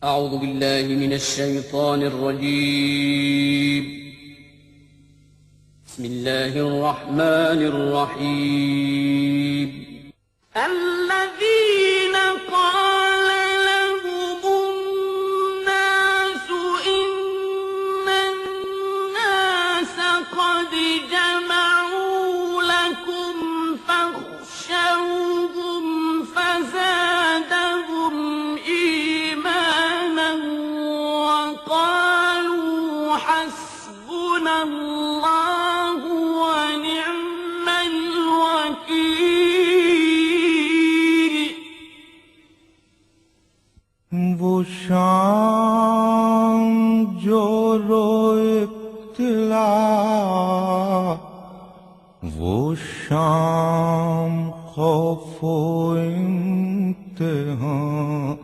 أعوذ بالله من الشيطان الرجيم. بسم الله الرحمن الرحيم. الذين قال لهم الناس إن الناس قد جمعوا لكم فاخشوهم فزادهم إيمانا وقالوا حسبنا الله ونعم الوكيل. وہ شام جو روئے ابتلا، وہ شام خوف و امتحان،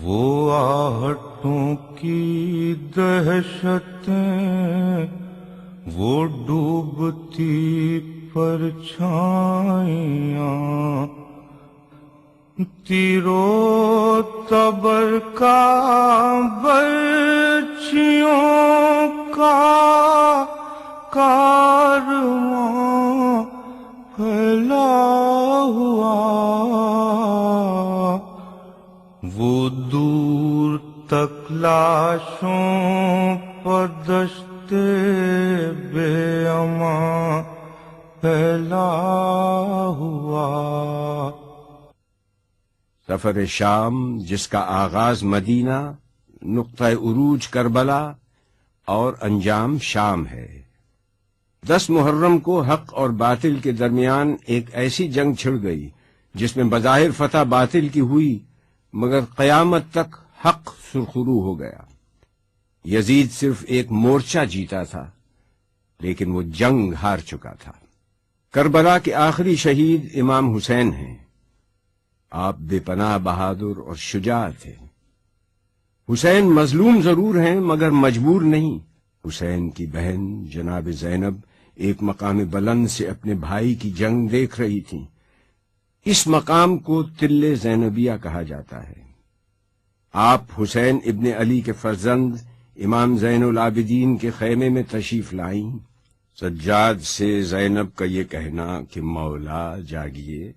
وہ آہٹوں کی دہشتیں، وہ ڈوبتی پرچھائیاں، تیرو تبر کا برچھیوں کا کارواں پھیلا ہوا، وہ دور تک لاشوں پر دشت بے امان پھیلا ہوا۔ سفر شام جس کا آغاز مدینہ، نقطہ عروج کربلا اور انجام شام ہے۔ 10 محرم کو حق اور باطل کے درمیان ایک ایسی جنگ چھڑ گئی جس میں بظاہر فتح باطل کی ہوئی، مگر قیامت تک حق سرخرو ہو گیا۔ یزید صرف ایک مورچہ جیتا تھا، لیکن وہ جنگ ہار چکا تھا۔ کربلا کے آخری شہید امام حسین ہیں۔ آپ بے پناہ بہادر اور شجاع تھے۔ حسین مظلوم ضرور ہیں مگر مجبور نہیں۔ حسین کی بہن جناب زینب ایک مقام بلند سے اپنے بھائی کی جنگ دیکھ رہی تھیں۔ اس مقام کو تل زینبیہ کہا جاتا ہے۔ آپ حسین ابن علی کے فرزند امام زین العابدین کے خیمے میں تشریف لائیں۔ سجاد سے زینب کا یہ کہنا کہ مولا جاگیے،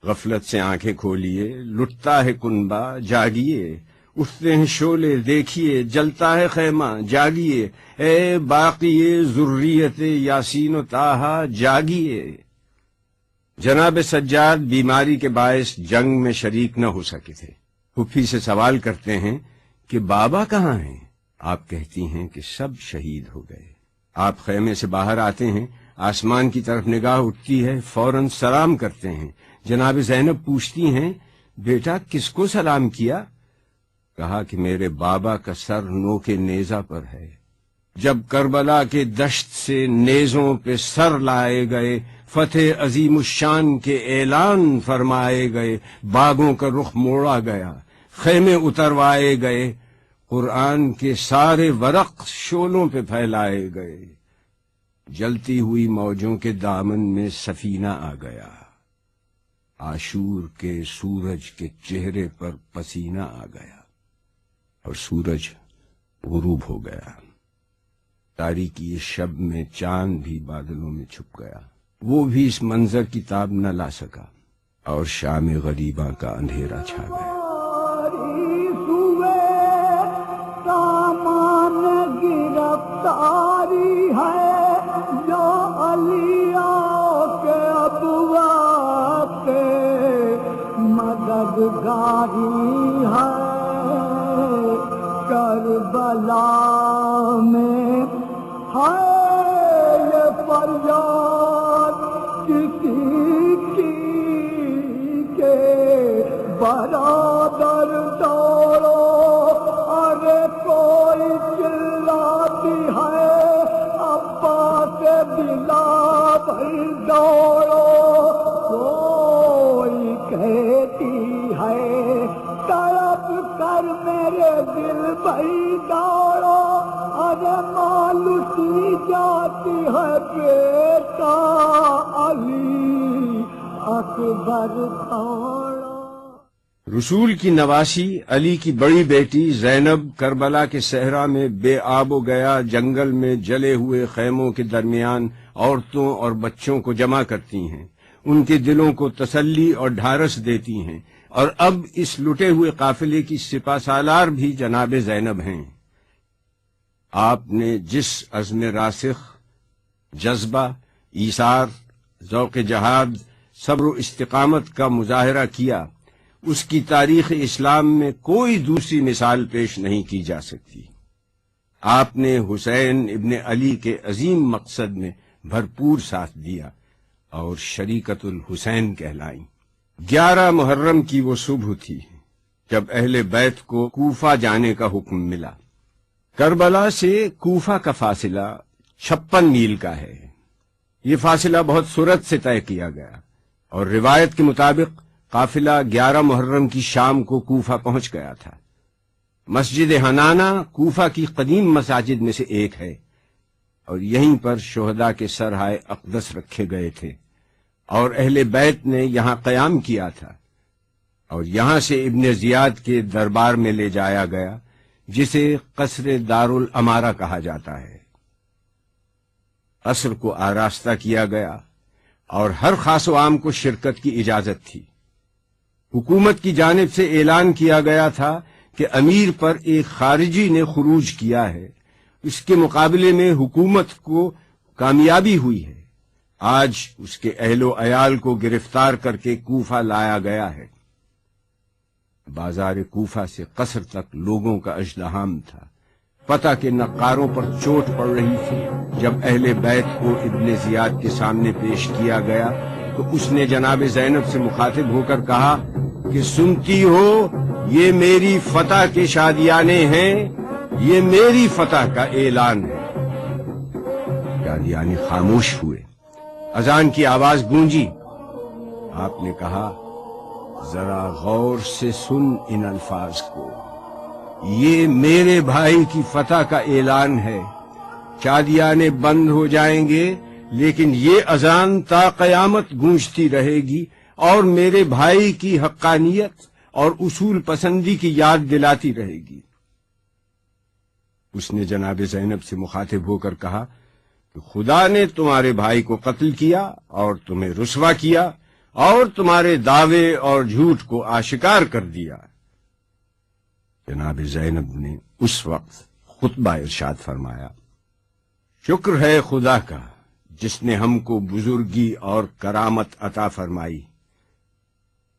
غفلت سے آنکھیں کھولیے، لٹتا ہے کنبہ جاگیے، اٹھتے ہیں شعلے دیکھیے، جلتا ہے خیمہ جاگیے، اے باقی ذریت یاسین و طٰہٰ جاگیے۔ جناب سجاد بیماری کے باعث جنگ میں شریک نہ ہو سکے تھے۔ پھپھی سے سوال کرتے ہیں کہ بابا کہاں ہیں؟ آپ کہتی ہیں کہ سب شہید ہو گئے۔ آپ خیمے سے باہر آتے ہیں، آسمان کی طرف نگاہ اٹھتی ہے، فوراً سلام کرتے ہیں۔ جناب زینب پوچھتی ہیں بیٹا کس کو سلام کیا؟ کہا کہ میرے بابا کا سر نوک نیزہ پر ہے۔ جب کربلا کے دشت سے نیزوں پہ سر لائے گئے، فتح عظیم الشان کے اعلان فرمائے گئے، باغوں کا رخ موڑا گیا، خیمے اتروائے گئے، قرآن کے سارے ورق شولوں پہ پھیلائے گئے، جلتی ہوئی موجوں کے دامن میں سفینہ آ گیا، عاشور کے سورج کے چہرے پر پسینہ آ گیا اور سورج غروب ہو گیا۔ تاریکی شب میں چاند بھی بادلوں میں چھپ گیا، وہ بھی اس منظر کی تاب نہ لا سکا اور شام غریباں کا اندھیرا چھا گیا۔ گرفتاری ہے جو علیوں کے ابواب کے مددگاری ہے، کربلا میں ہے یہ فریاد کسی کی کہ برادر دوڑو، ارے کوئی چلاتی ہے عباس بلاول دوڑو، کوئی کہتی ہے طرف کر میرے دل بھائی دوڑو، ارے مالوسی جاتی ہے بیٹا علی اکبر دوڑو۔ رسول کی نواسی علی کی بڑی بیٹی زینب کربلا کے صحرا میں بے آب و گیا جنگل میں جلے ہوئے خیموں کے درمیان عورتوں اور بچوں کو جمع کرتی ہیں، ان کے دلوں کو تسلی اور ڈھارس دیتی ہیں، اور اب اس لٹے ہوئے قافلے کی سپہ سالار بھی جناب زینب ہیں۔ آپ نے جس عزم راسخ، جذبہ، ایثار، ذوق جہاد، صبر و استقامت کا مظاہرہ کیا، اس کی تاریخ اسلام میں کوئی دوسری مثال پیش نہیں کی جا سکتی۔ آپ نے حسین ابن علی کے عظیم مقصد میں بھرپور ساتھ دیا اور شریکت الحسین کہلائیں۔ 11 محرم کی وہ صبح تھی جب اہل بیت کو کوفہ جانے کا حکم ملا۔ کربلا سے کوفہ کا فاصلہ 56 میل کا ہے۔ یہ فاصلہ بہت سرعت سے طے کیا گیا اور روایت کے مطابق قافلہ 11 محرم کی شام کو کوفہ پہنچ گیا تھا۔ مسجد حنانہ کوفہ کی قدیم مساجد میں سے ایک ہے، اور یہیں پر شہداء کے سرہائے اقدس رکھے گئے تھے، اور اہل بیت نے یہاں قیام کیا تھا، اور یہاں سے ابن زیاد کے دربار میں لے جایا گیا، جسے قصر دارالامارہ کہا جاتا ہے۔ قصر کو آراستہ کیا گیا اور ہر خاص و عام کو شرکت کی اجازت تھی۔ حکومت کی جانب سے اعلان کیا گیا تھا کہ امیر پر ایک خارجی نے خروج کیا ہے، اس کے مقابلے میں حکومت کو کامیابی ہوئی ہے۔ آج اس کے اہل و عیال کو گرفتار کر کے کوفہ لایا گیا ہے۔ بازار کوفہ سے قصر تک لوگوں کا ازدحام تھا۔ پتہ کہ نقاروں پر چوٹ پڑ رہی تھی۔ جب اہل بیت کو ابن زیاد کے سامنے پیش کیا گیا تو اس نے جناب زینب سے مخاطب ہو کر کہا کہ سنتی ہو، یہ میری فتح کے شادیانے ہیں، یہ میری فتح کا اعلان ہے۔ شادیانے خاموش ہوئے۔ اذان کی آواز گونجی۔ آپ نے کہا، ذرا غور سے سن ان الفاظ کو، یہ میرے بھائی کی فتح کا اعلان ہے۔ شادیانے بند ہو جائیں گے لیکن یہ اذان تا قیامت گونجتی رہے گی اور میرے بھائی کی حقانیت اور اصول پسندی کی یاد دلاتی رہے گی۔ اس نے جناب زینب سے مخاطب ہو کر کہا کہ خدا نے تمہارے بھائی کو قتل کیا اور تمہیں رسوا کیا اور تمہارے دعوے اور جھوٹ کو آشکار کر دیا۔ جناب زینب نے اس وقت خطبہ ارشاد فرمایا، شکر ہے خدا کا جس نے ہم کو بزرگی اور کرامت عطا فرمائی،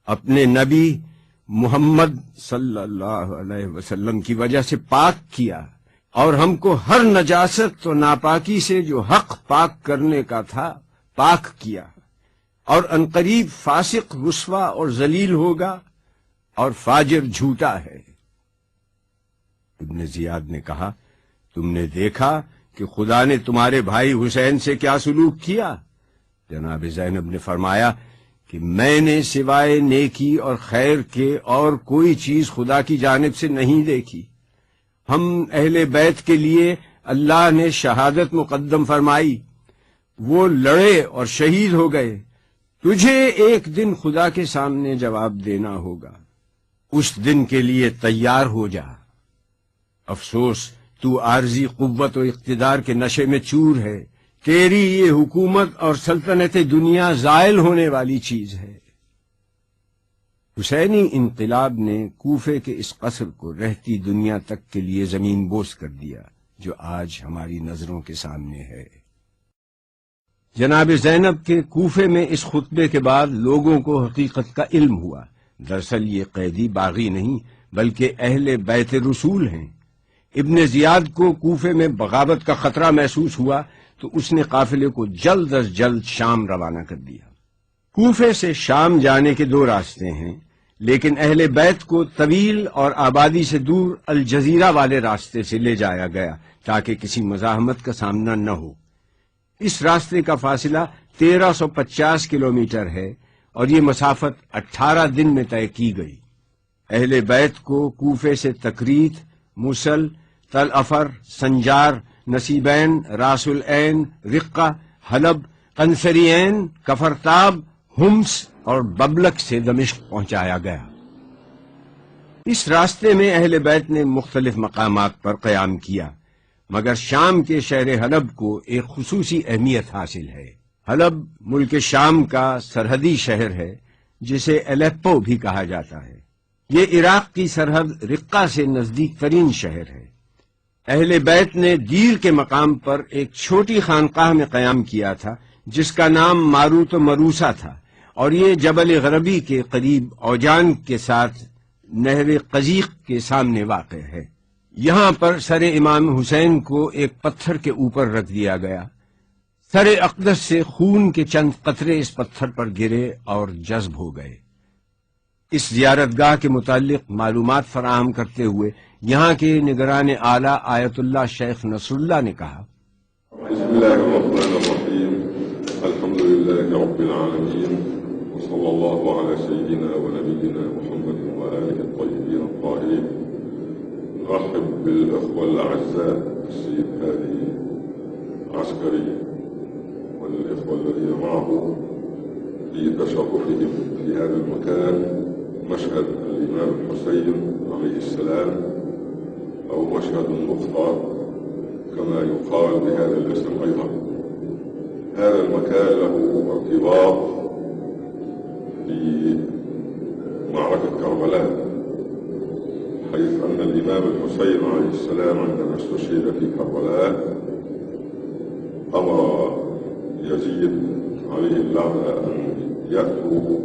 اپنے نبی محمد صلی اللہ علیہ وسلم کی وجہ سے پاک کیا اور ہم کو ہر نجاست و ناپاکی سے جو حق پاک کرنے کا تھا پاک کیا، اور عنقریب فاسق رسوا اور ذلیل ہوگا اور فاجر جھوٹا ہے۔ ابن زیاد نے کہا، تم نے دیکھا کہ خدا نے تمہارے بھائی حسین سے کیا سلوک کیا؟ جناب زینب نے فرمایا کہ میں نے سوائے نیکی اور خیر کے اور کوئی چیز خدا کی جانب سے نہیں دیکھی۔ ہم اہل بیت کے لیے اللہ نے شہادت مقدم فرمائی، وہ لڑے اور شہید ہو گئے۔ تجھے ایک دن خدا کے سامنے جواب دینا ہوگا، اس دن کے لیے تیار ہو جا۔ افسوس تو عارضی قوت و اقتدار کے نشے میں چور ہے، تیری یہ حکومت اور سلطنت دنیا زائل ہونے والی چیز ہے۔ حسینی انقلاب نے کوفے کے اس قصر کو رہتی دنیا تک کے لیے زمین بوس کر دیا جو آج ہماری نظروں کے سامنے ہے۔ جناب زینب کے کوفے میں اس خطبے کے بعد لوگوں کو حقیقت کا علم ہوا۔ دراصل یہ قیدی باغی نہیں بلکہ اہل بیت رسول ہیں۔ ابن زیاد کو کوفے میں بغاوت کا خطرہ محسوس ہوا تو اس نے قافلے کو جلد از جلد شام روانہ کر دیا۔ کوفے سے شام جانے کے 2 راستے ہیں، لیکن اہل بیت کو طویل اور آبادی سے دور الجزیرہ والے راستے سے لے جایا گیا تاکہ کسی مزاحمت کا سامنا نہ ہو۔ اس راستے کا فاصلہ 1350 کلومیٹر ہے اور یہ مسافت 18 دن میں طے کی گئی۔ اہل بیت کو کوفے سے تکریت، موصل، تل افر، سنجار، نصیبین، راس العین، رقہ، حلب، قنصرین، کفرتاب، ہمس اور ببلک سے دمشق پہنچایا گیا۔ اس راستے میں اہل بیت نے مختلف مقامات پر قیام کیا، مگر شام کے شہر حلب کو ایک خصوصی اہمیت حاصل ہے۔ حلب ملک شام کا سرحدی شہر ہے جسے الیپو بھی کہا جاتا ہے۔ یہ عراق کی سرحد رقہ سے نزدیک ترین شہر ہے۔ اہل بیت نے دیر کے مقام پر ایک چھوٹی خانقاہ میں قیام کیا تھا جس کا نام ماروت و مروسا تھا، اور یہ جبل غربی کے قریب اوجان کے ساتھ نہر قزیق کے سامنے واقع ہے۔ یہاں پر سر امام حسین کو ایک پتھر کے اوپر رکھ دیا گیا۔ سر اقدس سے خون کے چند قطرے اس پتھر پر گرے اور جذب ہو گئے۔ اس زیارت گاہ کے متعلق معلومات فراہم کرتے ہوئے یہاں کے نگران اعلیٰ آیت اللہ شیخ نصر اللہ نے کہا، بسم اللہ الرحمن الرحیم، الحمد للہ رب العالمین، وصلی اللہ علی سیدنا و نبینا محمد و آلہ الطیبین الطاہرین۔ رحب بالاخوة الاعزاء السيد هادي عسكري والاخوة الذين معه في تشرفهم في هذا المكان، مشهد الامام الحسين عليه السلام او مشهد النقطة كما يقال بهذا الاسم ايضا۔ هذا المكان له ارتباط في معركة كربلاء، حيث أن الإمام الحسين عليه السلام عندما استشهد في كربلاء أمر يزيد عليه اللعنة أن يأتوا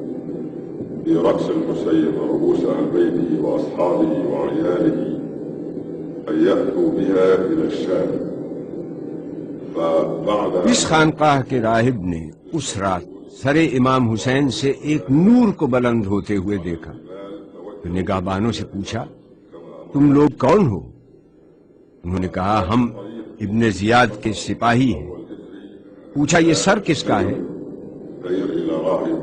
برأس الحسين ورؤوس أهل بيته وأصحابه وعياله، أن يأتوا بها إلى الشام۔ فبعد اس خانقاہ کے راہب نے اس رات سر امام حسین سے ایک نور کو بلند ہوتے ہوئے دیکھا تو نگہبانوں سے پوچھا، تم لوگ کون ہو؟ انہوں نے کہا، ہم ابن زیاد کے سپاہی ہیں۔ پوچھا، یہ سر کس کا ہے؟ دير إلى راهب،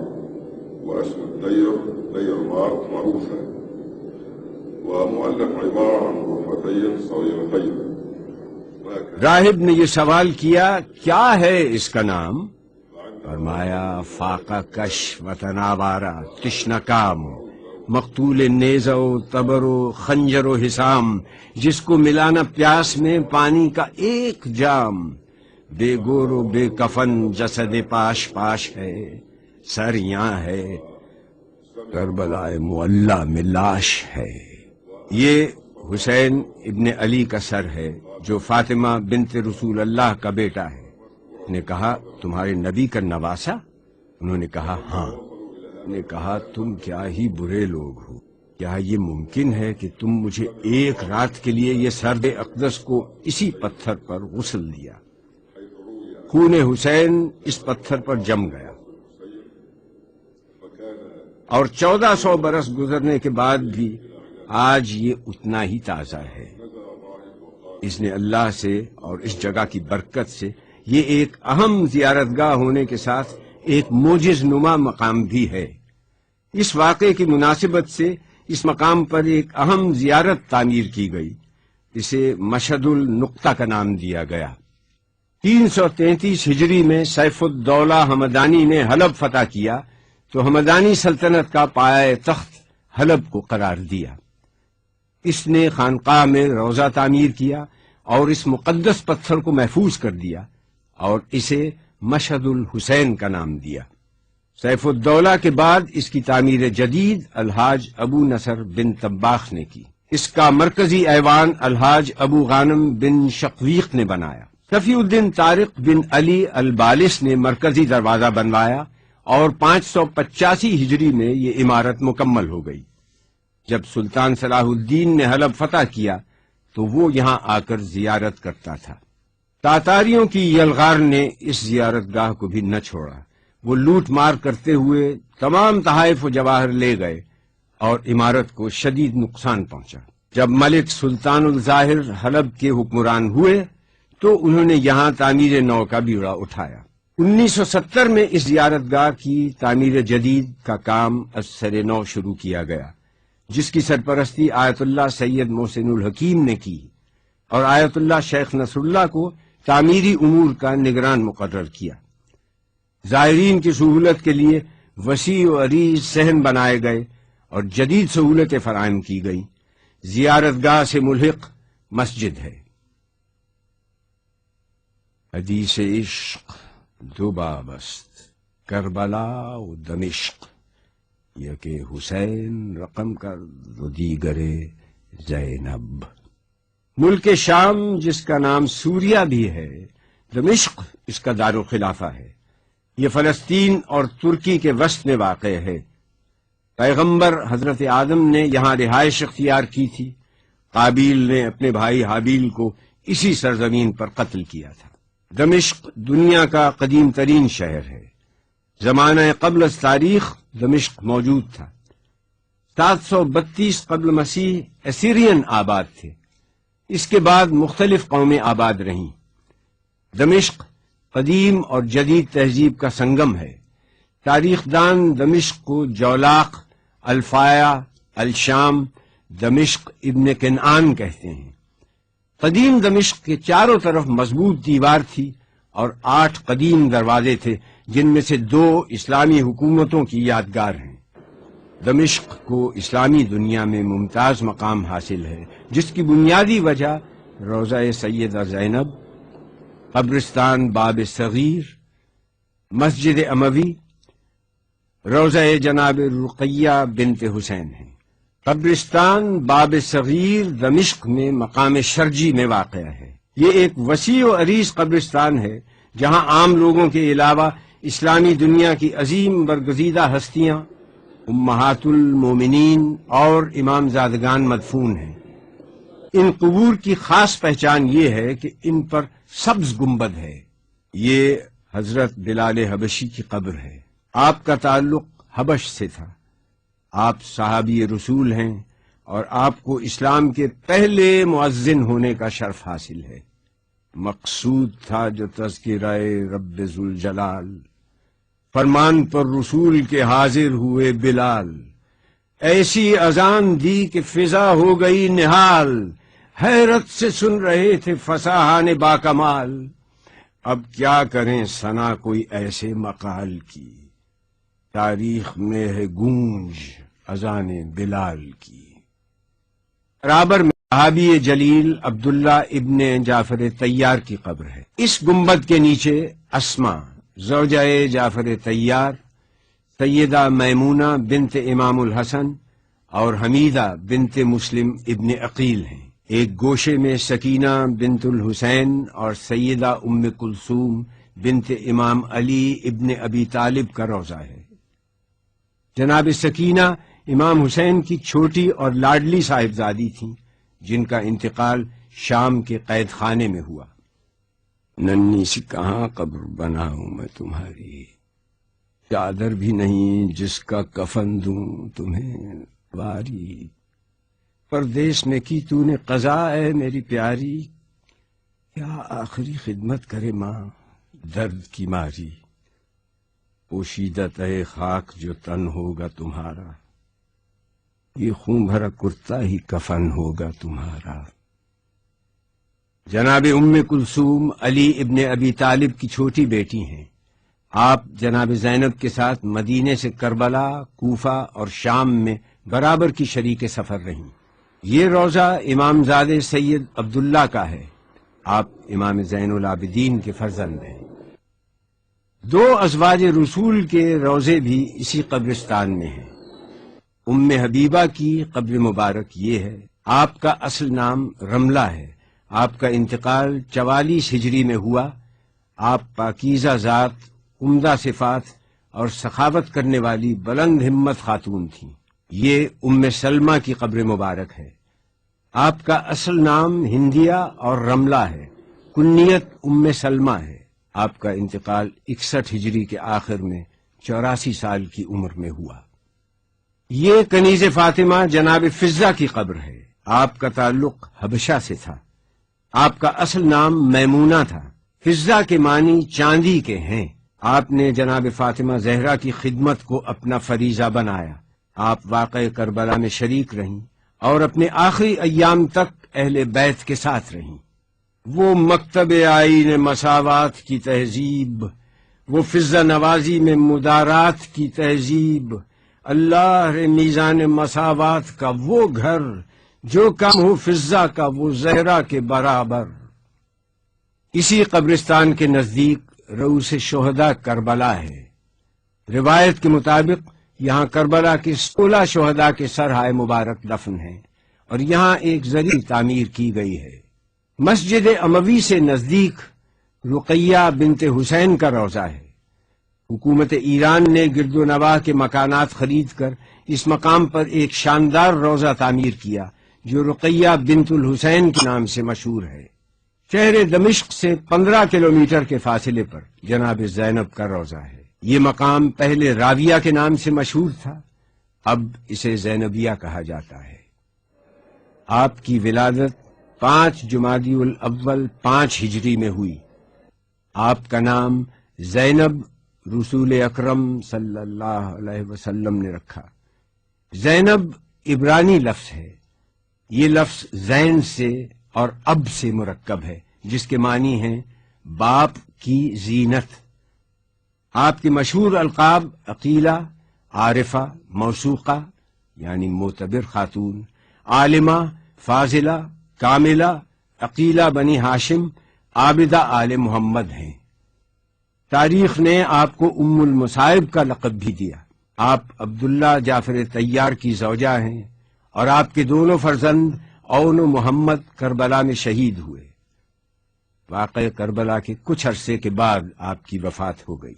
واسم الدير دير معروف، ومؤلف عبارة عن غرفتين صغيرتين۔ راہب نے یہ سوال کیا، کیا ہے اس کا نام؟ فرمایا، فاقہ کش وطناوارہ تشنکام، مقتول نیزہ و تبر و خنجر و حسام، جس کو ملانا پیاس میں پانی کا ایک جام، بے گور و بے کفن جسد پاش پاش ہے، سر یہاں ہے، کربلا معلی میں لاش ہے۔ یہ حسین ابن علی کا سر ہے جو فاطمہ بنت رسول اللہ کا بیٹا ہے۔ نے کہا، تمہارے نبی کا نواسا؟ انہوں نے کہا، ہاں۔ نے کہا، تم کیا ہی برے لوگ ہو، کیا یہ ممکن ہے کہ تم مجھے ایک رات کے لیے یہ سرد اقدس کو اسی پتھر پر غسل دیا؟ خون حسین اس پتھر پر جم گیا، اور 1400 برس گزرنے کے بعد بھی آج یہ اتنا ہی تازہ ہے۔ اس نے اللہ سے اور اس جگہ کی برکت سے یہ ایک اہم زیارت گاہ ہونے کے ساتھ ایک معجز نما مقام بھی ہے۔ اس واقعے کی مناسبت سے اس مقام پر ایک اہم زیارت تعمیر کی گئی، اسے مشہد النقطہ کا نام دیا گیا۔ 333 ہجری میں سیف الدولہ ہمدانی نے حلب فتح کیا تو ہمدانی سلطنت کا پایہ تخت حلب کو قرار دیا۔ اس نے خانقاہ میں روضہ تعمیر کیا اور اس مقدس پتھر کو محفوظ کر دیا اور اسے مشہد الحسین کا نام دیا۔ سیف الدولہ کے بعد اس کی تعمیر جدید الحاج ابو نصر بن طباخ نے کی۔ اس کا مرکزی ایوان الحاج ابو غانم بن شقویق نے بنایا۔ صفی الدین طارق بن علی البالس نے مرکزی دروازہ بنوایا اور 585 ہجری میں یہ عمارت مکمل ہو گئی۔ جب سلطان صلاح الدین نے حلب فتح کیا تو وہ یہاں آ کر زیارت کرتا تھا۔ تاتاریوں کی یلغار نے اس زیارت گاہ کو بھی نہ چھوڑا، وہ لوٹ مار کرتے ہوئے تمام تحائف و جواہر لے گئے اور عمارت کو شدید نقصان پہنچا۔ جب ملک سلطان الظاہر حلب کے حکمران ہوئے تو انہوں نے یہاں تعمیر نو کا بیڑا اٹھایا۔ 1970 میں اس زیارت گاہ کی تعمیر جدید کا کام از سر نو شروع کیا گیا، جس کی سرپرستی آیت اللہ سید محسن الحکیم نے کی، اور آیت اللہ شیخ نصر اللہ کو تعمیری امور کا نگران مقرر کیا۔ زائرین کی سہولت کے لیے وسیع و عریض صحن بنائے گئے اور جدید سہولتیں فراہم کی گئیں. زیارت گاہ سے ملحق مسجد ہے. حدیث عشق دو باب است، کربلا و دمشق. یک حسین رقم کرد و دیگر زینب. ملک شام جس کا نام سوریہ بھی ہے، دمشق اس کا دارالخلافہ ہے. یہ فلسطین اور ترکی کے وسط میں واقع ہے. پیغمبر حضرت آدم نے یہاں رہائش اختیار کی تھی. قابیل نے اپنے بھائی حابیل کو اسی سرزمین پر قتل کیا تھا. دمشق دنیا کا قدیم ترین شہر ہے. زمانہ قبل از تاریخ دمشق موجود تھا. 732 قبل مسیح اسیرین آباد تھے. اس کے بعد مختلف قومیں آباد رہیں. دمشق قدیم اور جدید تہذیب کا سنگم ہے. تاریخ دان دمشق کو جولاق، الفایا، الشام، دمشق ابن کنعان کہتے ہیں. قدیم دمشق کے چاروں طرف مضبوط دیوار تھی اور 8 قدیم دروازے تھے، جن میں سے 2 اسلامی حکومتوں کی یادگار ہیں. دمشق کو اسلامی دنیا میں ممتاز مقام حاصل ہے، جس کی بنیادی وجہ روضہ سیدہ زینب، قبرستان باب صغیر، مسجد اموی، روضہ جناب رقیہ بنت حسین ہے. قبرستان باب صغیر دمشق میں مقام شرجی میں واقع ہے. یہ ایک وسیع و عریض قبرستان ہے جہاں عام لوگوں کے علاوہ اسلامی دنیا کی عظیم برگزیدہ ہستیاں، امہات المومنین اور امام زادگان مدفون ہیں. ان قبور کی خاص پہچان یہ ہے کہ ان پر سبز گنبد ہے. یہ حضرت بلال حبشی کی قبر ہے. آپ کا تعلق حبش سے تھا. آپ صحابی رسول ہیں اور آپ کو اسلام کے پہلے مؤذن ہونے کا شرف حاصل ہے. مقصود تھا جو تذکرہ رب ذوالجلال، فرمان پر رسول کے حاضر ہوئے بلال. ایسی اذان دی کہ فضا ہو گئی نہال، حیرت سے سن رہے تھے فصاحان باکمال. اب کیا کریں ثنا کوئی ایسے مقال کی، تاریخ میں ہے گونج اذان بلال کی. رابر میں صحابی جلیل عبداللہ ابن جعفر طیار کی قبر ہے. اس گنبد کے نیچے اسما زوجہ جعفر طیار، سیدہ میمونہ بنت امام الحسن اور حمیدہ بنت مسلم ابن عقیل ہیں. ایک گوشے میں سکینہ بنت الحسین اور سیدہ ام کلثوم بنت امام علی ابن ابی طالب کا روضہ ہے. جناب سکینہ امام حسین کی چھوٹی اور لاڈلی صاحبزادی تھیں، جن کا انتقال شام کے قید خانے میں ہوا. ننھی سی کہاں قبر بناؤں میں تمہاری، چادر بھی نہیں جس کا کفن دوں تمہیں واری. پردیس میں کی تو نے قضا اے میری پیاری، کیا آخری خدمت کرے ماں درد کی ماری. پوشیدہ تہ خاک جو تن ہوگا تمہارا، یہ خون بھرا کرتا ہی کفن ہوگا تمہارا. جناب ام کلثوم علی ابن ابی طالب کی چھوٹی بیٹی ہیں. آپ جناب زینب کے ساتھ مدینے سے کربلا، کوفہ اور شام میں برابر کی شریک سفر رہیں. یہ روضہ امام زادہ سید عبداللہ کا ہے. آپ امام زین العابدین کے فرزند ہیں. 2 ازواج رسول کے روضے بھی اسی قبرستان میں ہیں. ام حبیبہ کی قبر مبارک یہ ہے. آپ کا اصل نام رملہ ہے. آپ کا انتقال 44 ہجری میں ہوا. آپ پاکیزہ ذات، عمدہ صفات اور سخاوت کرنے والی بلند ہمت خاتون تھیں. یہ ام سلمہ کی قبر مبارک ہے. آپ کا اصل نام ہندیہ اور رملہ ہے. کنیت ام سلمہ ہے. آپ کا انتقال 61 ہجری کے آخر میں 84 سال کی عمر میں ہوا. یہ کنیز فاطمہ جناب فضہ کی قبر ہے. آپ کا تعلق حبشہ سے تھا. آپ کا اصل نام میمونہ تھا. فضہ کے معنی چاندی کے ہیں. آپ نے جناب فاطمہ زہرا کی خدمت کو اپنا فریضہ بنایا. آپ واقع کربلا میں شریک رہیں اور اپنے آخری ایام تک اہل بیت کے ساتھ رہیں. وہ مکتب آئین مساوات کی تہذیب، وہ فضہ نوازی میں مدارات کی تہذیب، اللہ رے میزان مساوات کا وہ گھر جو کم ہو فضہ کا وہ زہرا کے برابر۔ اسی قبرستان کے نزدیک رؤوس شہداء کربلا ہے۔ روایت کے مطابق یہاں کربلا کے 16 شہداء کے سرہائے مبارک دفن ہیں اور یہاں ایک زری تعمیر کی گئی ہے۔ مسجد اموی سے نزدیک رقیہ بنت حسین کا روضہ ہے۔ حکومت ایران نے گرد و نواح کے مکانات خرید کر اس مقام پر ایک شاندار روضہ تعمیر کیا جو رقیہ بنت الحسین کے نام سے مشہور ہے۔ شہر دمشق سے 15 کلومیٹر کے فاصلے پر جناب زینب کا روضہ ہے۔ یہ مقام پہلے راویہ کے نام سے مشہور تھا، اب اسے زینبیہ کہا جاتا ہے۔ آپ کی ولادت 5 جمادی الاول 5 ہجری میں ہوئی۔ آپ کا نام زینب رسول اکرم صلی اللہ علیہ وسلم نے رکھا۔ زینب عبرانی لفظ ہے۔ یہ لفظ زین سے اور اب سے مرکب ہے، جس کے معنی ہیں باپ کی زینت۔ آپ کے مشہور القاب عقیلہ، عارفہ، موثوقہ یعنی معتبر خاتون، عالمہ، فاضلہ، کاملہ، عقیلہ بنی ہاشم، عابدہ آل محمد ہیں۔ تاریخ نے آپ کو ام المصائب کا لقب بھی دیا۔ آپ عبداللہ جعفر طیار کی زوجہ ہیں اور آپ کے دونوں فرزند اون و محمد کربلا میں شہید ہوئے۔ واقعہ کربلا کے کچھ عرصے کے بعد آپ کی وفات ہو گئی۔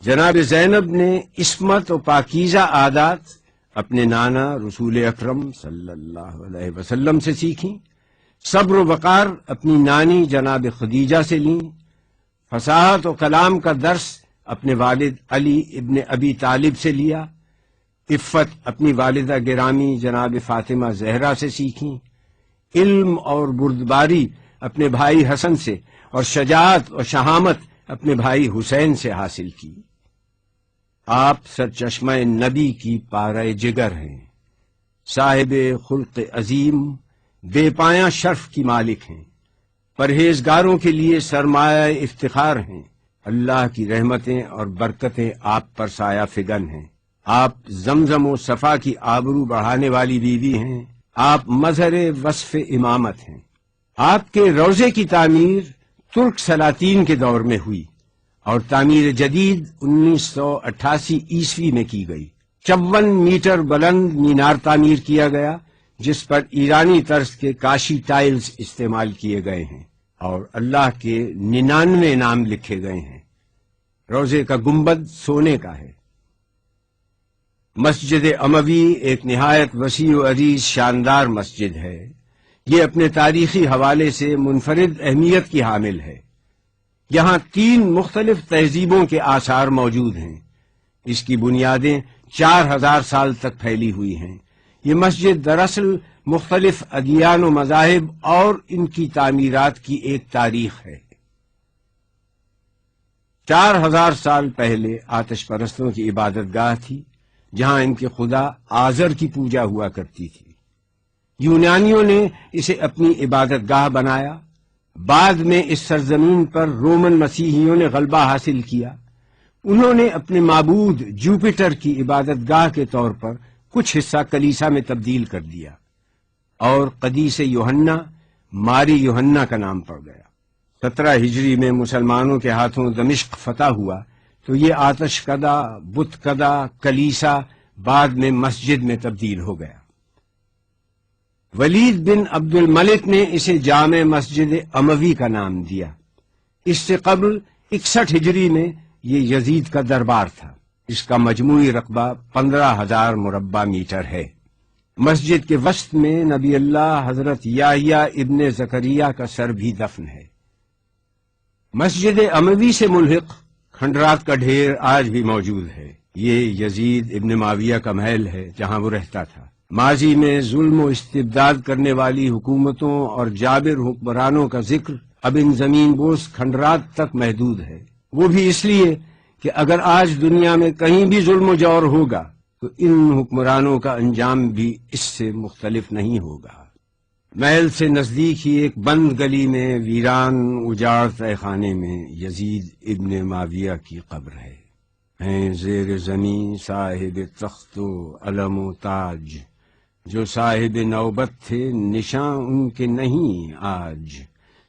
جناب زینب نے عصمت و پاکیزہ عادات اپنے نانا رسول اکرم صلی اللہ علیہ وسلم سے سیکھیں، صبر و وقار اپنی نانی جناب خدیجہ سے لیں، فصاحت و کلام کا درس اپنے والد علی ابن ابی طالب سے لیا، عفت اپنی والدہ گرامی جناب فاطمہ زہرا سے سیکھیں، علم اور بردباری اپنے بھائی حسن سے اور شجاعت اور شہامت اپنے بھائی حسین سے حاصل کی۔ آپ سرچشمہ نبی کی پارہ جگر ہیں، صاحب خلق عظیم، بے پایاں شرف کی مالک ہیں، پرہیزگاروں کے لیے سرمایہ افتخار ہیں۔ اللہ کی رحمتیں اور برکتیں آپ پر سایہ فگن ہیں۔ آپ زمزم و صفا کی آبرو بڑھانے والی بیوی ہیں۔ آپ مظہر وصف امامت ہیں۔ آپ کے روضے کی تعمیر ترک سلاطین کے دور میں ہوئی اور تعمیر جدید 1988 عیسوی میں کی گئی۔ 54 میٹر بلند مینار تعمیر کیا گیا جس پر ایرانی طرز کے کاشی ٹائلز استعمال کیے گئے ہیں اور اللہ کے 99 نام لکھے گئے ہیں۔ روضے کا گنبد سونے کا ہے۔ مسجد اموی ایک نہایت وسیع و عریض شاندار مسجد ہے۔ یہ اپنے تاریخی حوالے سے منفرد اہمیت کی حامل ہے۔ یہاں 3 مختلف تہذیبوں کے آثار موجود ہیں۔ اس کی بنیادیں 4000 سال تک پھیلی ہوئی ہیں۔ یہ مسجد دراصل مختلف ادیان و مذاہب اور ان کی تعمیرات کی ایک تاریخ ہے۔ 4000 سال پہلے آتش پرستوں کی عبادت گاہ تھی جہاں ان کے خدا آزر کی پوجا ہوا کرتی تھی۔ یونانیوں نے اسے اپنی عبادت گاہ بنایا۔ بعد میں اس سرزمین پر رومن مسیحیوں نے غلبہ حاصل کیا۔ انہوں نے اپنے معبود جوپیٹر کی عبادت گاہ کے طور پر کچھ حصہ کلیسا میں تبدیل کر دیا اور قدیس یوحنا ماری یوحنا کا نام پڑ گیا۔ 17 ہجری میں مسلمانوں کے ہاتھوں دمشق فتح ہوا تو یہ آتش کدہ، بت کدہ کلیسا بعد میں مسجد میں تبدیل ہو گیا۔ ولید بن عبد الملک نے اسے جامع مسجد اموی کا نام دیا۔ اس سے قبل 61 ہجری میں یہ یزید کا دربار تھا۔ اس کا مجموعی رقبہ 15000 مربع میٹر ہے۔ مسجد کے وسط میں نبی اللہ حضرت یحییٰ ابن زکریا کا سر بھی دفن ہے۔ مسجد اموی سے ملحق کھنڈرات کا ڈھیر آج بھی موجود ہے۔ یہ یزید ابن معاویہ کا محل ہے جہاں وہ رہتا تھا۔ ماضی میں ظلم و استبداد کرنے والی حکومتوں اور جابر حکمرانوں کا ذکر اب ان زمین بوس کھنڈرات تک محدود ہے، وہ بھی اس لیے کہ اگر آج دنیا میں کہیں بھی ظلم و جور ہوگا تو ان حکمرانوں کا انجام بھی اس سے مختلف نہیں ہوگا۔ محل سے نزدیک ہی ایک بند گلی میں ویران اجاڑ تہہ خانے میں یزید ابن معاویہ کی قبر ہے۔ ہیں زیر زمین صاحب تخت و علم و تاج، جو صاحب نوبت تھے نشاں ان کے نہیں آج،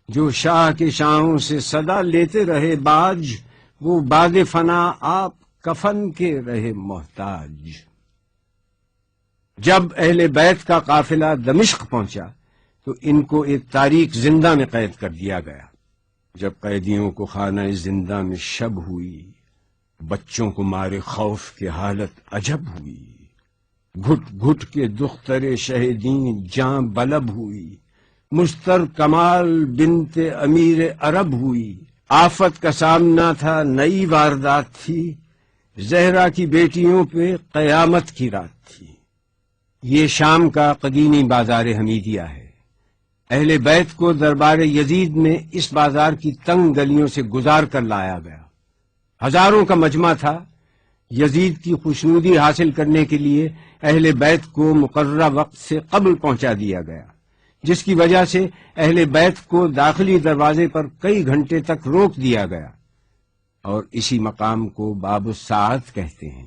جو شاہ کے شاہوں سے صدا لیتے رہے باج، وہ باد فنا آپ کفن کے رہے محتاج۔ جب اہل بیت کا قافلہ دمشق پہنچا تو ان کو ایک تاریک زندہ میں قید کر دیا گیا۔ جب قیدیوں کو خانہ زندہ میں شب ہوئی، بچوں کو مارے خوف کی حالت عجب ہوئی، گھٹ گھٹ کے دختر شہیدین جاں بلب ہوئی، مستر کمال بنت امیر عرب ہوئی، آفت کا سامنا تھا نئی واردات تھی، زہرا کی بیٹیوں پہ قیامت کی رات تھی۔ یہ شام کا قدیمی بازار حمیدیہ ہے۔ اہل بیت کو دربار یزید میں اس بازار کی تنگ گلیوں سے گزار کر لایا گیا۔ ہزاروں کا مجمع تھا۔ یزید کی خوشنودی حاصل کرنے کے لیے اہل بیت کو مقررہ وقت سے قبل پہنچا دیا گیا، جس کی وجہ سے اہل بیت کو داخلی دروازے پر کئی گھنٹے تک روک دیا گیا، اور اسی مقام کو باب الساعت کہتے ہیں۔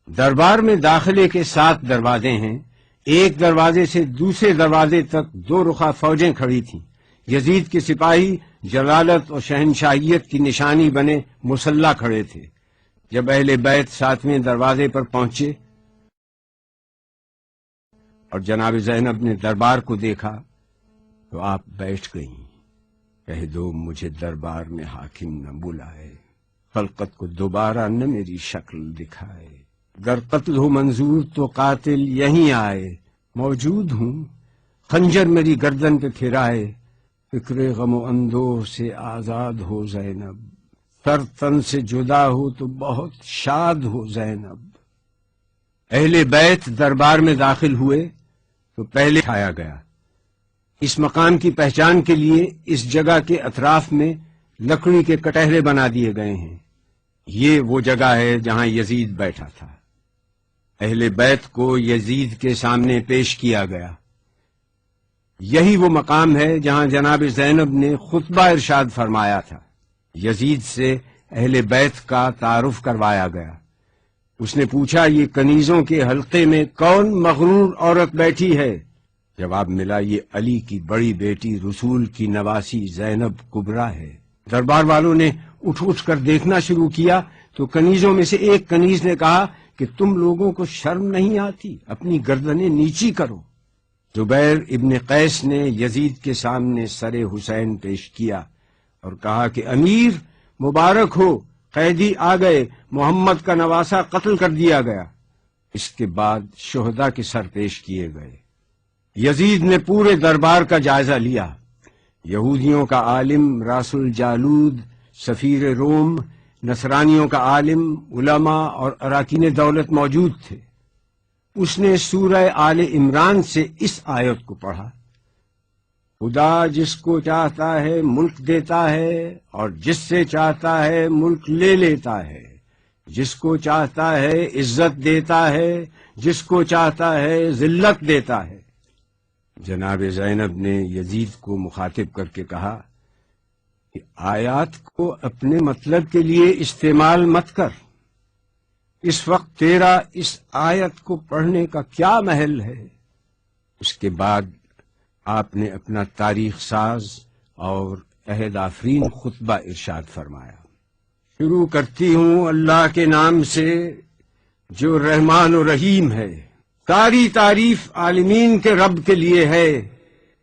دربار میں داخلے کے 7 دروازے ہیں۔ ایک دروازے سے دوسرے دروازے تک 2 رخا فوجیں کھڑی تھیں۔ یزید کے سپاہی جلالت اور شہنشاہیت کی نشانی بنے مسلح کھڑے تھے۔ جب اہل بیت 7ویں دروازے پر پہنچے اور جناب زینب نے دربار کو دیکھا تو آپ بیٹھ گئیں۔ کہہ دو مجھے دربار میں حاکم نہ بلائے، خلقت کو دوبارہ نہ میری شکل دکھائے، گر قتل ہو منظور تو قاتل یہیں آئے، موجود ہوں خنجر میری گردن پہ پھرائے، فکر غم و اندوہ سے آزاد ہو زینب، سر تن سے جدا ہو تو بہت شاد ہو زینب۔ اہل بیت دربار میں داخل ہوئے تو پہلے کھایا گیا۔ اس مقام کی پہچان کے لیے اس جگہ کے اطراف میں لکڑی کے کٹہرے بنا دیے گئے ہیں۔ یہ وہ جگہ ہے جہاں یزید بیٹھا تھا۔ اہل بیت کو یزید کے سامنے پیش کیا گیا۔ یہی وہ مقام ہے جہاں جناب زینب نے خطبہ ارشاد فرمایا تھا۔ یزید سے اہل بیت کا تعارف کروایا گیا۔ اس نے پوچھا یہ کنیزوں کے حلقے میں کون مغرور عورت بیٹھی ہے؟ جواب ملا یہ علی کی بڑی بیٹی رسول کی نواسی زینب کبریٰ ہے۔ دربار والوں نے اٹھ اٹھ کر دیکھنا شروع کیا تو کنیزوں میں سے ایک کنیز نے کہا کہ تم لوگوں کو شرم نہیں آتی، اپنی گردنیں نیچی کرو۔ زبیر ابن قیس نے یزید کے سامنے سر حسین پیش کیا اور کہا کہ امیر مبارک ہو، قیدی آ گئے، محمد کا نواسا قتل کر دیا گیا۔ اس کے بعد شہداء کے سر پیش کیے گئے۔ یزید نے پورے دربار کا جائزہ لیا۔ یہودیوں کا عالم راس الجالود سفیر روم، نصرانیوں کا عالم، علماء اور اراکین دولت موجود تھے۔ اس نے سورہ آل عمران سے اس آیت کو پڑھا، خدا جس کو چاہتا ہے ملک دیتا ہے اور جس سے چاہتا ہے ملک لے لیتا ہے، جس کو چاہتا ہے عزت دیتا ہے، جس کو چاہتا ہے ذلت دیتا ہے۔ جناب زینب نے یزید کو مخاطب کر کے کہا کہ آیات کو اپنے مطلب کے لیے استعمال مت کر، اس وقت تیرا اس آیت کو پڑھنے کا کیا محل ہے؟ اس کے بعد آپ نے اپنا تاریخ ساز اور عہد آفرین خطبہ ارشاد فرمایا۔ شروع کرتی ہوں اللہ کے نام سے جو رحمان و رحیم ہے، ساری تعریف عالمین کے رب کے لیے ہے،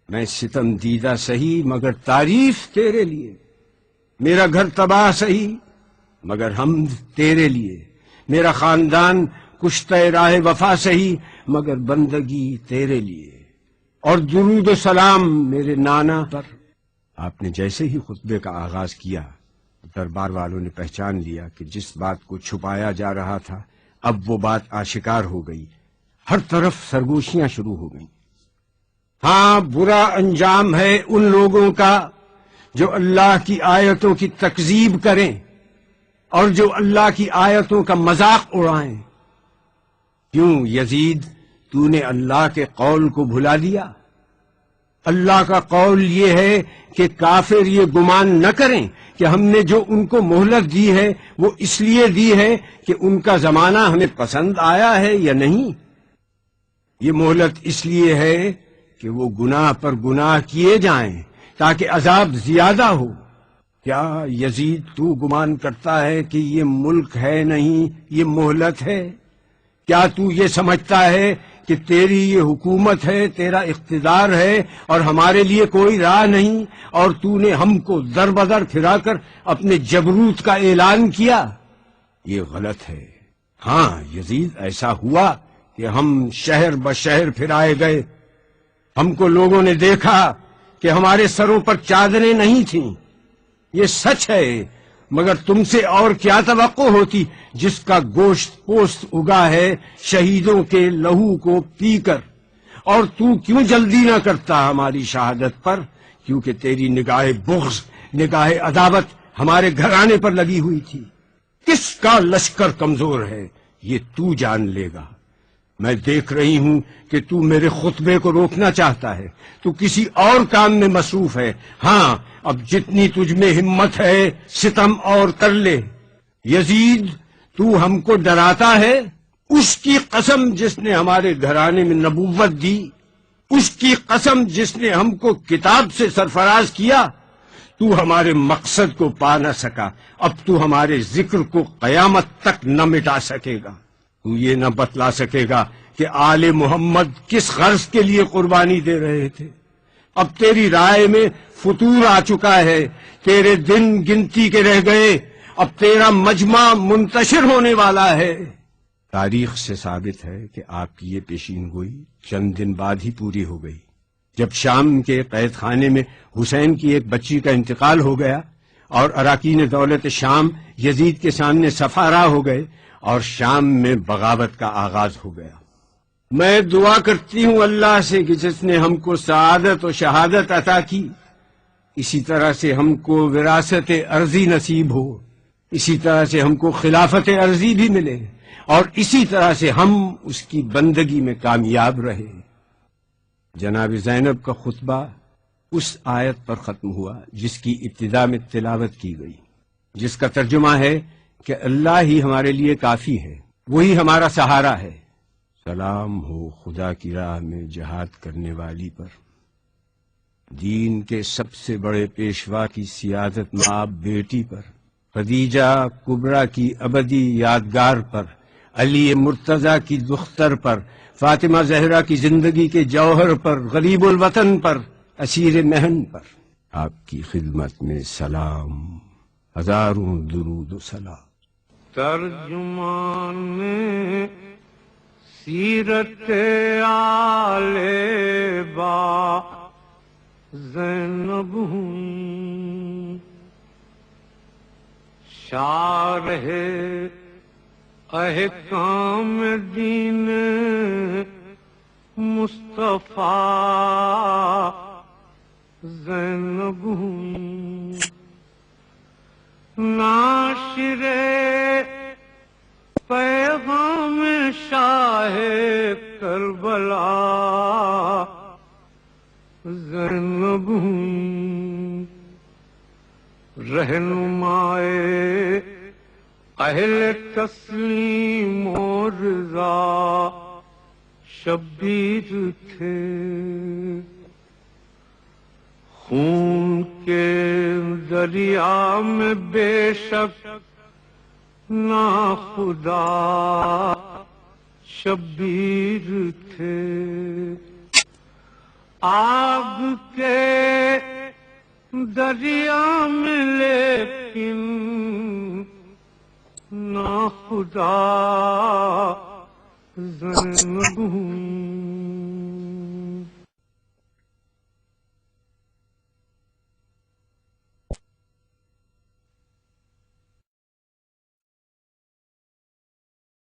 میں ستم دیدہ سہی مگر تعریف تیرے لیے، میرا گھر تباہ سہی مگر حمد تیرے لیے، میرا خاندان کشتہ راہ وفا سہی مگر بندگی تیرے لیے، اور درود و سلام میرے نانا پر۔ آپ نے جیسے ہی خطبے کا آغاز کیا، دربار والوں نے پہچان لیا کہ جس بات کو چھپایا جا رہا تھا اب وہ بات آشکار ہو گئی۔ ہر طرف سرگوشیاں شروع ہو گئیں۔ ہاں، برا انجام ہے ان لوگوں کا جو اللہ کی آیتوں کی تکذیب کریں اور جو اللہ کی آیتوں کا مذاق اڑائیں۔ کیوں یزید، تو نے اللہ کے قول کو بھلا دیا؟ اللہ کا قول یہ ہے کہ کافر یہ گمان نہ کریں کہ ہم نے جو ان کو مہلت دی ہے وہ اس لیے دی ہے کہ ان کا زمانہ ہمیں پسند آیا ہے یا نہیں. یہ مہلت اس لیے ہے کہ وہ گناہ پر گناہ کیے جائیں تاکہ عذاب زیادہ ہو. کیا یزید تو گمان کرتا ہے کہ یہ ملک ہے نہیں، یہ مہلت ہے؟ کیا تو یہ سمجھتا ہے کہ تیری یہ حکومت ہے، تیرا اقتدار ہے اور ہمارے لیے کوئی راہ نہیں، اور تو نے ہم کو در بدر پھرا کر اپنے جبروت کا اعلان کیا؟ یہ غلط ہے. ہاں یزید، ایسا ہوا کہ ہم شہر بشہر پھرائے گئے. ہم کو لوگوں نے دیکھا کہ ہمارے سروں پر چادریں نہیں تھیں. یہ سچ ہے، مگر تم سے اور کیا توقع ہوتی جس کا گوشت پوست اگا ہے شہیدوں کے لہو کو پی کر. اور تو کیوں جلدی نہ کرتا ہماری شہادت پر؟ کیونکہ تیری نگاہ بغض، نگاہ عداوت ہمارے گھرانے پر لگی ہوئی تھی. کس کا لشکر کمزور ہے یہ تو جان لے گا. میں دیکھ رہی ہوں کہ تو میرے خطبے کو روکنا چاہتا ہے، تو کسی اور کام میں مصروف ہے. ہاں، اب جتنی تجھ میں ہمت ہے ستم اور کر لے. یزید، تو ہم کو ڈراتا ہے؟ اس کی قسم جس نے ہمارے گھرانے میں نبوت دی، اس کی قسم جس نے ہم کو کتاب سے سرفراز کیا. تو ہمارے مقصد کو پا نہ سکا، اب تو ہمارے ذکر کو قیامت تک نہ مٹا سکے گا. تو یہ نہ بتلا سکے گا کہ آل محمد کس غرض کے لیے قربانی دے رہے تھے. اب تیری رائے میں فتور آ چکا ہے، تیرے دن گنتی کے رہ گئے، اب تیرا مجمع منتشر ہونے والا ہے. تاریخ سے ثابت ہے کہ آپ کی یہ پیشین گوئی چند دن بعد ہی پوری ہو گئی، جب شام کے قید خانے میں حسین کی ایک بچی کا انتقال ہو گیا اور اراکین دولت شام یزید کے سامنے سفارا ہو گئے اور شام میں بغاوت کا آغاز ہو گیا. میں دعا کرتی ہوں اللہ سے کہ جس نے ہم کو سعادت و شہادت عطا کی، اسی طرح سے ہم کو وراثت ارضی نصیب ہو، اسی طرح سے ہم کو خلافت ارضی بھی ملے، اور اسی طرح سے ہم اس کی بندگی میں کامیاب رہے. جناب زینب کا خطبہ اس آیت پر ختم ہوا جس کی ابتدا میں تلاوت کی گئی، جس کا ترجمہ ہے کہ اللہ ہی ہمارے لیے کافی ہے، وہی ہمارا سہارا ہے. سلام ہو خدا کی راہ میں جہاد کرنے والی پر، دین کے سب سے بڑے پیشوا کی سیادت ماں بیٹی پر، خدیجہ کبریٰ کی ابدی یادگار پر، علی مرتضیٰ کی دختر پر، فاطمہ زہرا کی زندگی کے جوہر پر، غریب الوطن پر، اسیر مہن پر. آپ کی خدمت میں سلام، ہزاروں درود و سلام. ترجمان سیرت آل با زینب ہوں، شارح احکام دین مصطفیٰ زینب ہوں، ناشر پیغام شاہ کربلا زینب ہوں، رہنمائے اہل تسلیم و رضا شبیر تھے، خون کے دریا میں بے شک ناخدا شبیر تھے، آگ کے دریا میں لیکن ناخدا زینب ہوں،